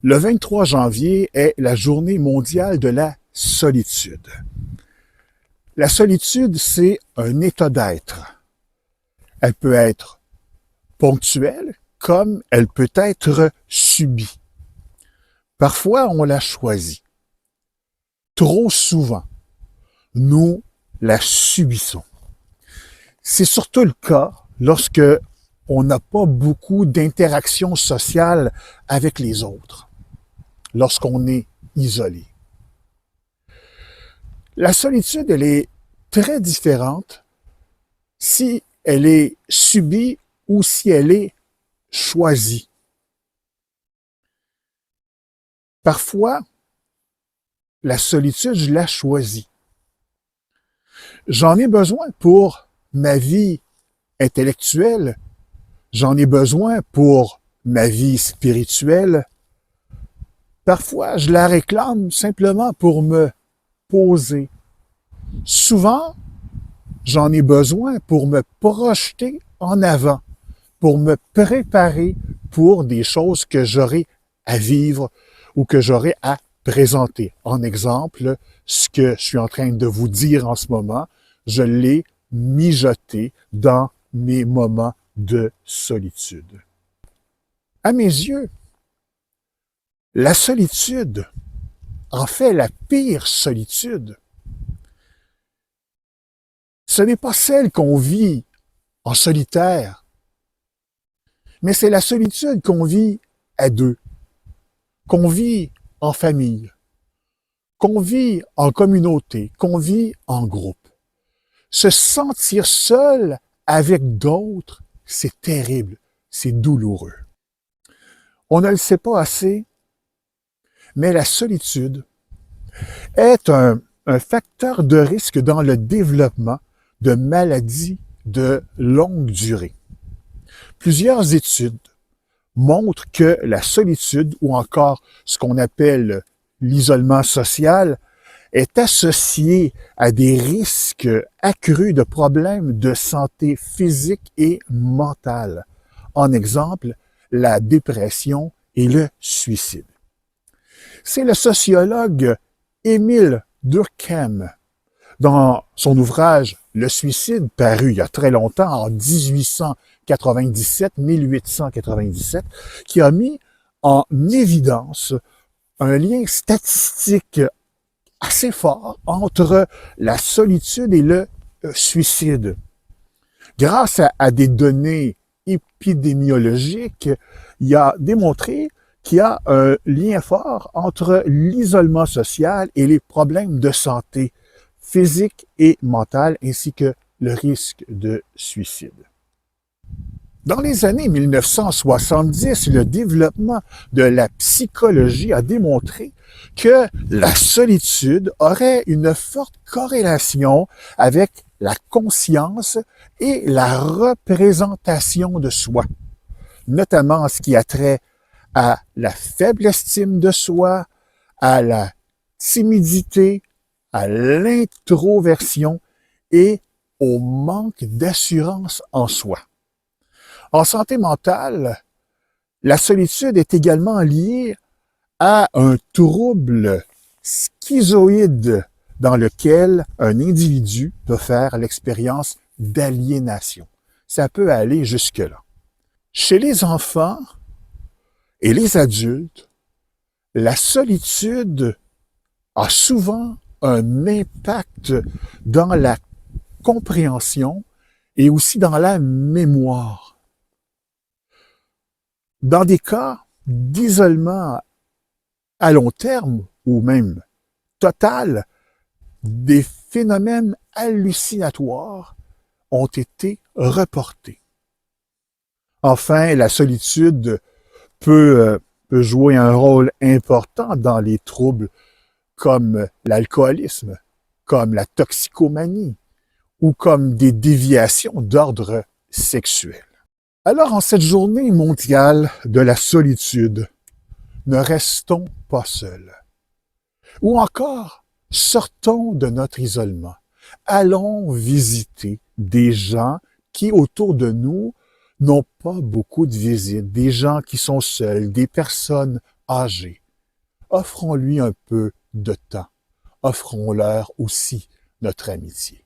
Le 23 janvier est la journée mondiale de la solitude. La solitude, c'est un état d'être. Elle peut être ponctuelle comme elle peut être subie. Parfois, on la choisit. Trop souvent, nous la subissons. C'est surtout le cas lorsque on n'a pas beaucoup d'interactions sociales avec les autres, lorsqu'on est isolé. La solitude, elle est très différente si elle est subie ou si elle est choisie. Parfois, la solitude, je la choisis. J'en ai besoin pour ma vie intellectuelle, j'en ai besoin pour ma vie spirituelle. Parfois, je la réclame simplement pour me poser. Souvent, j'en ai besoin pour me projeter en avant, pour me préparer pour des choses que j'aurai à vivre ou que j'aurai à présenter. En exemple, ce que je suis en train de vous dire en ce moment, je l'ai mijoté dans mes moments de solitude. À mes yeux, la solitude, en fait la pire solitude, ce n'est pas celle qu'on vit en solitaire, mais c'est la solitude qu'on vit à deux, qu'on vit en famille, qu'on vit en communauté, qu'on vit en groupe. Se sentir seul avec d'autres, c'est terrible, c'est douloureux. On ne le sait pas assez, mais la solitude est un facteur de risque dans le développement de maladies de longue durée. Plusieurs études montrent que la solitude, ou encore ce qu'on appelle l'isolement social, est associée à des risques accrus de problèmes de santé physique et mentale. En exemple, la dépression et le suicide. C'est le sociologue Émile Durkheim, dans son ouvrage Le suicide, paru il y a très longtemps, en 1897, qui a mis en évidence un lien statistique assez fort entre la solitude et le suicide. Grâce à des données épidémiologiques, il a démontré qu'il y a un lien fort entre l'isolement social et les problèmes de santé physique et mentale, ainsi que le risque de suicide. Dans les années 1970, le développement de la psychologie a démontré que la solitude aurait une forte corrélation avec la conscience et la représentation de soi, notamment en ce qui a trait à la faible estime de soi, à la timidité, à l'introversion et au manque d'assurance en soi. En santé mentale, la solitude est également liée à un trouble schizoïde dans lequel un individu peut faire l'expérience d'aliénation. Ça peut aller jusque-là. Chez les enfants et les adultes, la solitude a souvent un impact dans la compréhension et aussi dans la mémoire. Dans des cas d'isolement à long terme ou même total, des phénomènes hallucinatoires ont été reportés. Enfin, la solitude peut jouer un rôle important dans les troubles comme l'alcoolisme, comme la toxicomanie ou comme des déviations d'ordre sexuel. Alors, en cette journée mondiale de la solitude, ne restons pas seuls. Ou encore, sortons de notre isolement. Allons visiter des gens qui, autour de nous, n'ont pas beaucoup de visites, des gens qui sont seuls, des personnes âgés. Offrons-lui un peu de temps. Offrons-leur aussi notre amitié.